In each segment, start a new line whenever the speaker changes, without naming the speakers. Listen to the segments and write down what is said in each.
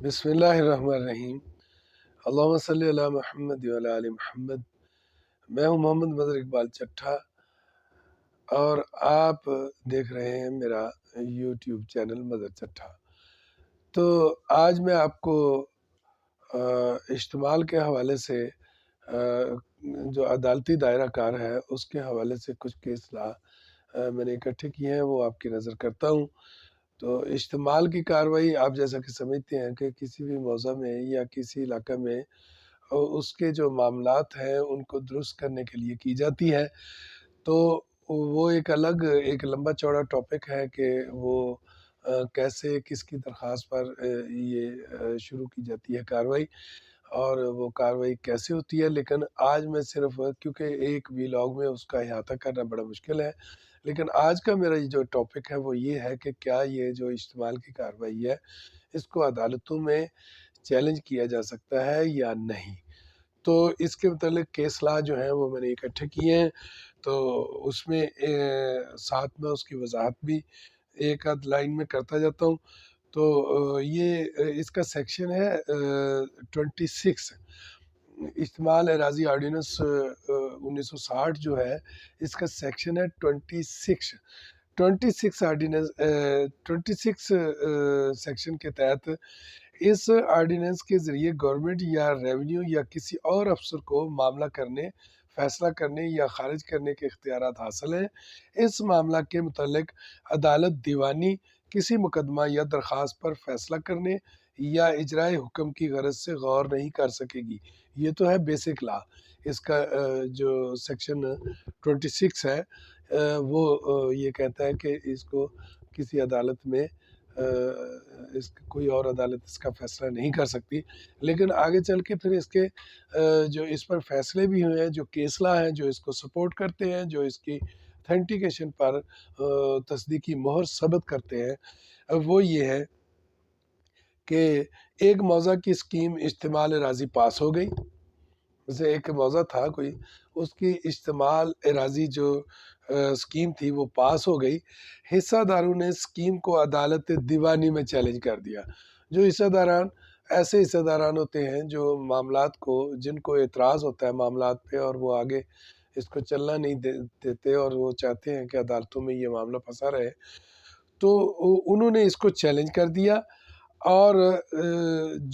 بسم اللہ الرحمن الرحیم۔ اللہم صلی علی محمد وعلی آل محمد۔ میں ہوں محمد مظہر اقبال چٹھا اور آپ دیکھ رہے ہیں میرا یوٹیوب چینل مظہر چٹھا۔ تو آج میں آپ کو اشتمال کے حوالے سے جو عدالتی دائرہ کار ہے اس کے حوالے سے کچھ کیس لا میں نے اکٹھے کیے ہیں، وہ آپ کی نظر کرتا ہوں۔ تو اشتمال کی کارروائی آپ جیسا کہ سمجھتے ہیں کہ کسی بھی موضوع میں یا کسی علاقہ میں اس کے جو معاملات ہیں ان کو درست کرنے کے لیے کی جاتی ہے، تو وہ ایک لمبا چوڑا ٹاپک ہے کہ وہ کیسے کس کی درخواست پر یہ شروع کی جاتی ہے کارروائی، اور وہ کارروائی کیسے ہوتی ہے۔ لیکن آج میں صرف کیونکہ ایک ویلاگ میں اس کا احاطہ کرنا بڑا مشکل ہے، لیکن آج کا میرا جو ٹاپک ہے وہ یہ ہے کہ کیا یہ جو اشتمال کی کارروائی ہے اس کو عدالتوں میں چیلنج کیا جا سکتا ہے یا نہیں۔ تو اس کے متعلق کیس لا جو ہیں وہ میں نے اکٹھے کیے ہیں، تو اس میں ساتھ میں اس کی وضاحت بھی ایک آدھ لائن میں کرتا جاتا ہوں۔ تو یہ اس کا سیکشن ہے 26، اشتمال اراضی آرڈیننس 1960 جو ہے، اس کا سیکشن ہے 26۔ 26 آرڈیننس 26 سیکشن کے تحت اس آرڈیننس کے ذریعے گورنمنٹ یا ریونیو یا کسی اور افسر کو معاملہ کرنے، فیصلہ کرنے یا خارج کرنے کے اختیارات حاصل ہیں۔ اس معاملہ کے متعلق عدالت دیوانی کسی مقدمہ یا درخواست پر فیصلہ کرنے یا اجرائے حکم کی غرض سے غور نہیں کر سکے گی۔ یہ تو ہے بیسک لا۔ اس کا جو سیکشن 26 ہے وہ یہ کہتا ہے کہ اس کو کسی عدالت میں کوئی اور عدالت اس کا فیصلہ نہیں کر سکتی۔ لیکن آگے چل کے پھر اس کے جو اس پر فیصلے بھی ہوئے ہیں، جو کیس لا ہیں جو اس کو سپورٹ کرتے ہیں، جو اس کی اتھینٹیکیشن پر تصدیقی مہر ثبت کرتے ہیں، وہ یہ ہے کہ ایک موضع کی اسکیم اشتمال اراضی پاس ہو گئی۔ جیسے ایک موضع تھا کوئی، اس کی اشتمال اراضی جو اسکیم تھی وہ پاس ہو گئی۔ حصہ داروں نے اسکیم کو عدالت دیوانی میں چیلنج کر دیا۔ جو حصہ داران ایسے حصہ داران ہوتے ہیں جو معاملات کو، جن کو اعتراض ہوتا ہے معاملات پہ اور وہ آگے اس کو چلنا نہیں دیتے اور وہ چاہتے ہیں کہ عدالتوں میں یہ معاملہ پھنسا رہے، تو انہوں نے اس کو چیلنج کر دیا، اور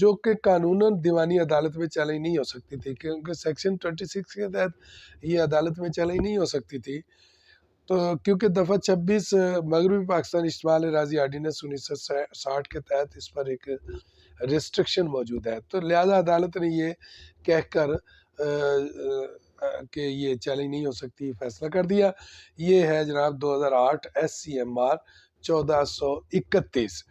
جو کہ قانوناً دیوانی عدالت میں چیلنج نہیں ہو سکتی تھی، کیونکہ سیکشن 26 کے تحت یہ عدالت میں چیلنج نہیں ہو سکتی تھی۔ تو کیونکہ دفعہ 26 مغربی پاکستان اشتمال اراضی آرڈیننس 1960 کے تحت اس پر ایک ریسٹرکشن موجود ہے، تو لہذا عدالت نے یہ کہہ کر کہ یہ چیلنج نہیں ہو سکتی فیصلہ کر دیا۔ یہ ہے جناب 2008 SCMR 1431۔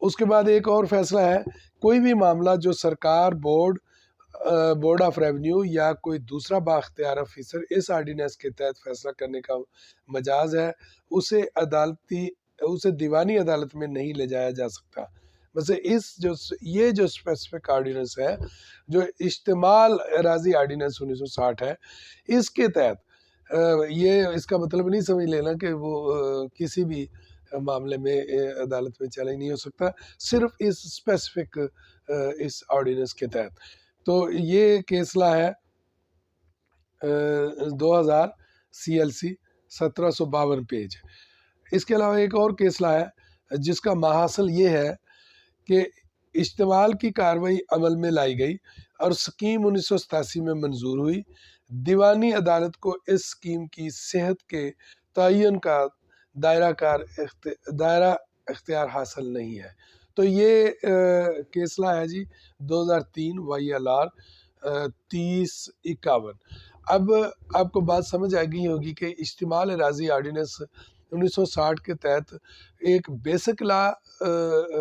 اس کے بعد ایک اور فیصلہ ہے، کوئی بھی معاملہ جو سرکار، بورڈ آف ریونیو یا کوئی دوسرا بااختیار افیسر اس آرڈیننس کے تحت فیصلہ کرنے کا مجاز ہے، اسے دیوانی عدالت میں نہیں لے جایا جا سکتا۔ ویسے یہ جو اسپیسیفک آرڈیننس ہے، جو اشتمال اراضی آرڈیننس 1960 ہے، اس کے تحت یہ اس کا مطلب نہیں سمجھ لینا کہ وہ کسی بھی معاملے میں عدالت میں چیلنج نہیں ہو سکتا، صرف اس اسپیسیفک اس آرڈیننس کے تحت۔ تو یہ کیسلا ہے 2000 CLC 1752 پیج۔ اس کے علاوہ ایک اور کیسلا ہے جس کا ماحصل یہ ہے کہ اشتمال کی کارروائی عمل میں لائی گئی اور سکیم 1987 میں منظور ہوئی۔ دیوانی عدالت کو اس سکیم کی صحت کے تعین کا دائرہ اختیار حاصل نہیں ہے۔ تو یہ کیسلا ہے جی 2003 YLR 3051۔ اب آپ کو بات سمجھ آ گئی ہوگی کہ اشتمال اراضی آرڈیننس 1960 کے تحت ایک بیسک لا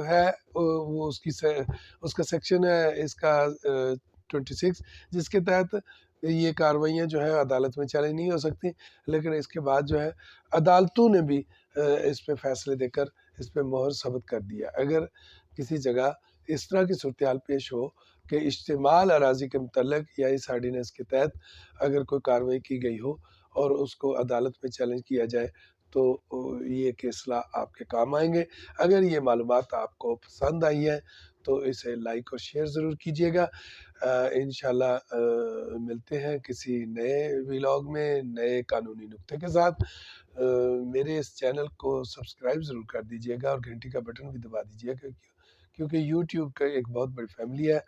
ہے، وہ اس کا سیکشن ہے اس کا 26، جس کے تحت یہ کارروائیاں جو ہے عدالت میں چیلنج نہیں ہو سکتی۔ لیکن اس کے بعد جو ہے عدالتوں نے بھی اس پہ فیصلے دے کر اس پہ مہر ثبت کر دیا۔ اگر کسی جگہ اس طرح کی صورتحال پیش ہو کہ اشتمال اراضی کے متعلق یا اس آرڈیننس کے تحت اگر کوئی کارروائی کی گئی ہو اور اس کو عدالت میں چیلنج کیا جائے، تو یہ کیسلا آپ کے کام آئیں گے۔ اگر یہ معلومات آپ کو پسند آئی ہیں تو اسے لائک اور شیئر ضرور کیجیے گا۔ انشاءاللہ ملتے ہیں کسی نئے ویلاگ میں نئے قانونی نکتے کے ساتھ۔ میرے اس چینل کو سبسکرائب ضرور کر دیجیے گا اور گھنٹی کا بٹن بھی دبا دیجیے گا، کیونکہ یوٹیوب کا ایک بہت بڑی فیملی ہے،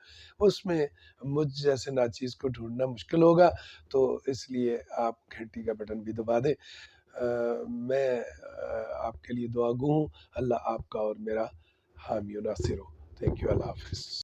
اس میں مجھ جیسے ناچیز کو ڈھونڈنا مشکل ہوگا، تو اس لیے آپ گھنٹی کا بٹن بھی دبا دیں۔ میں آپ کے لیے دعا گو ہوں۔ اللہ آپ کا اور میرا حامی و ناصر ہو۔ تھینک یو، اللہ حافظ۔